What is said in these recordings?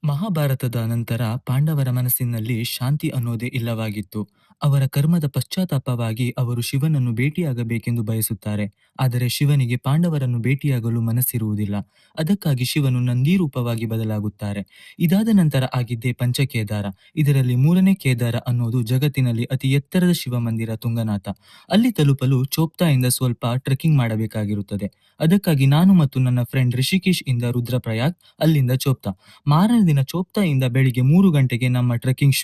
ಮಹಾಭಾರತದ ನಂತರ ಪಾಂಡವರ ಮನಸ್ಸಿನಲ್ಲಿ ಶಾಂತಿ ಅನ್ನೋದೇ ಇಲ್ಲವಾಗಿತ್ತು. ಅವರ ಕರ್ಮದ ಪಶ್ಚಾತ್ತಾಪವಾಗಿ ಅವರು ಶಿವನನ್ನು ಭೇಟಿಯಾಗಬೇಕೆಂದು ಬಯಸುತ್ತಾರೆ. ಆದರೆ ಶಿವನಿಗೆ ಪಾಂಡವರನ್ನು ಭೇಟಿಯಾಗಲು ಮನಸ್ಸಿರುವುದಿಲ್ಲ. ಅದಕ್ಕಾಗಿ ಶಿವನು ನಂದಿ ರೂಪವಾಗಿ ಬದಲಾಗುತ್ತಾರೆ. ಇದಾದ ನಂತರ ಆಗಿದ್ದೇ ಪಂಚಕೇದಾರ. ಇದರಲ್ಲಿ ಮೂರನೇ ಕೇದಾರ ಅನ್ನೋದು ಜಗತ್ತಿನಲ್ಲಿ ಅತಿ ಎತ್ತರದ ಶಿವ ಮಂದಿರ ತುಂಗನಾಥ. ಅಲ್ಲಿ ತಲುಪಲು ಚೋಪ್ತಾಯಿಂದ ಸ್ವಲ್ಪ ಟ್ರೆಕ್ಕಿಂಗ್ ಮಾಡಬೇಕಾಗಿರುತ್ತದೆ. ಅದಕ್ಕಾಗಿ ನಾನು ಮತ್ತು ನನ್ನ ಫ್ರೆಂಡ್ ರಿಷಿಕೇಶ್ ಇಂದ ರುದ್ರಪ್ರಯಾಗ್, ಅಲ್ಲಿಂದ ಚೋಪ್ತಾ. ಮಾರನೇ ದಿನ ಚೋಪ್ತಾಯಿಂದ ಬೆಳಿಗ್ಗೆ 3 ಗಂಟೆಗೆ ನಮ್ಮ ಟ್ರೆಕ್ಕಿಂಗ್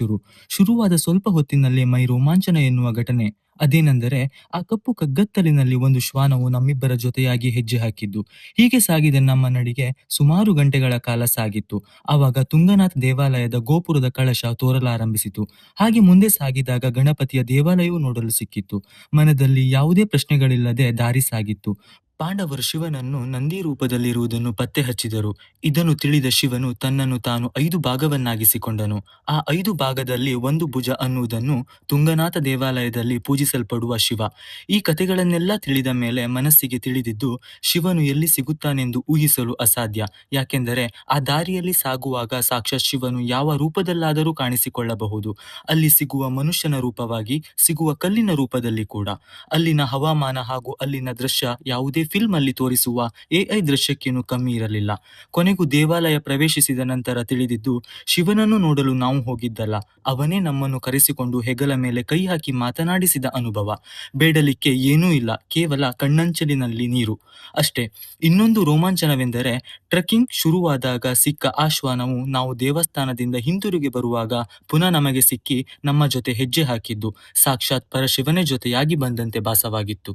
ಶುರುವಾದ ಸ್ವಲ್ಪ ಹೊತ್ತಿನಲ್ಲೇ ಮೈ ರೋಮಾಂಚನ ಎನ್ನುವ ಘಟನೆ ಅದೇನೆಂದರೆ, ಆ ಕಪ್ಪು ಕಗ್ಗತ್ತಲಿನಲ್ಲಿ ಒಂದು ಶ್ವಾನವು ನಮ್ಮಿಬ್ಬರ ಜೊತೆಯಾಗಿ ಹೆಜ್ಜೆ ಹಾಕಿದ್ದು. ಹೀಗೆ ಸಾಗಿದ ನಮ್ಮ ನಡಿಗೆ ಸುಮಾರು ಗಂಟೆಗಳ ಕಾಲ ಸಾಗಿತ್ತು. ಆವಾಗ ತುಂಗನಾಥ ದೇವಾಲಯದ ಗೋಪುರದ ಕಳಶ ತೋರಲಾರಂಭಿಸಿತು. ಹಾಗೆ ಮುಂದೆ ಸಾಗಿದಾಗ ಗಣಪತಿಯ ದೇವಾಲಯವೂ ನೋಡಲು ಸಿಕ್ಕಿತ್ತು. ಮನದಲ್ಲಿ ಯಾವುದೇ ಪ್ರಶ್ನೆಗಳಿಲ್ಲದೆ ದಾರಿ ಸಾಗಿತ್ತು. ಪಾಂಡವರು ಶಿವನನ್ನು ನಂದಿ ರೂಪದಲ್ಲಿರುವುದನ್ನು ಪತ್ತೆ ಹಚ್ಚಿದರು. ಇದನ್ನು ತಿಳಿದ ಶಿವನು ತನ್ನನ್ನು ತಾನು 5 ಭಾಗವನ್ನಾಗಿಸಿಕೊಂಡನು. ಆ 5 ಭಾಗದಲ್ಲಿ ಒಂದು ಭುಜ ಅನ್ನುವುದನ್ನು ತುಂಗನಾಥ ದೇವಾಲಯದಲ್ಲಿ ಪೂಜಿಸಲ್ಪಡುವ ಶಿವ. ಈ ಕಥೆಗಳನ್ನೆಲ್ಲ ತಿಳಿದ ಮೇಲೆ ಮನಸ್ಸಿಗೆ ತಿಳಿದಿದ್ದು, ಶಿವನು ಎಲ್ಲಿ ಸಿಗುತ್ತಾನೆಂದು ಊಹಿಸಲು ಅಸಾಧ್ಯ. ಯಾಕೆಂದರೆ ಆ ದಾರಿಯಲ್ಲಿ ಸಾಗುವಾಗ ಸಾಕ್ಷಾತ್ ಶಿವನು ಯಾವ ರೂಪದಲ್ಲಾದರೂ ಕಾಣಿಸಿಕೊಳ್ಳಬಹುದು. ಅಲ್ಲಿ ಸಿಗುವ ಮನುಷ್ಯನ ರೂಪವಾಗಿ, ಸಿಗುವ ಕಲ್ಲಿನ ರೂಪದಲ್ಲಿ ಕೂಡ. ಅಲ್ಲಿನ ಹವಾಮಾನ ಹಾಗೂ ಅಲ್ಲಿನ ದೃಶ್ಯ ಯಾವುದೇ ಫಿಲ್ಮ್ ಅಲ್ಲಿ ತೋರಿಸುವ AI ದೃಶ್ಯಕ್ಕೇನು ಕಮ್ಮಿ ಇರಲಿಲ್ಲ. ಕೊನೆಗೂ ದೇವಾಲಯ ಪ್ರವೇಶಿಸಿದ ನಂತರ ತಿಳಿದಿದ್ದು, ಶಿವನನ್ನು ನೋಡಲು ನಾವು ಹೋಗಿದ್ದಲ್ಲ, ಅವನೇ ನಮ್ಮನ್ನು ಕರೆಸಿಕೊಂಡು ಹೆಗಲ ಮೇಲೆ ಕೈ ಹಾಕಿ ಮಾತನಾಡಿಸಿದ ಅನುಭವ. ಬೇಡಲಿಕ್ಕೆ ಏನೂ ಇಲ್ಲ, ಕೇವಲ ಕಣ್ಣಂಚಲಿನಲ್ಲಿ ನೀರು ಅಷ್ಟೇ. ಇನ್ನೊಂದು ರೋಮಾಂಚನವೆಂದರೆ, ಟ್ರೆಕ್ಕಿಂಗ್ ಶುರುವಾದಾಗ ಸಿಕ್ಕ ಆ ಶ್ವಾನವು ನಾವು ದೇವಸ್ಥಾನದಿಂದ ಹಿಂತಿರುಗಿ ಬರುವಾಗ ಪುನಃ ನಮಗೆ ಸಿಕ್ಕಿ ನಮ್ಮ ಜೊತೆ ಹೆಜ್ಜೆ ಹಾಕಿದ್ದು. ಸಾಕ್ಷಾತ್ ಪರಶಿವನೇ ಜೊತೆಯಾಗಿ ಬಂದಂತೆ ಭಾಸವಾಗಿತ್ತು.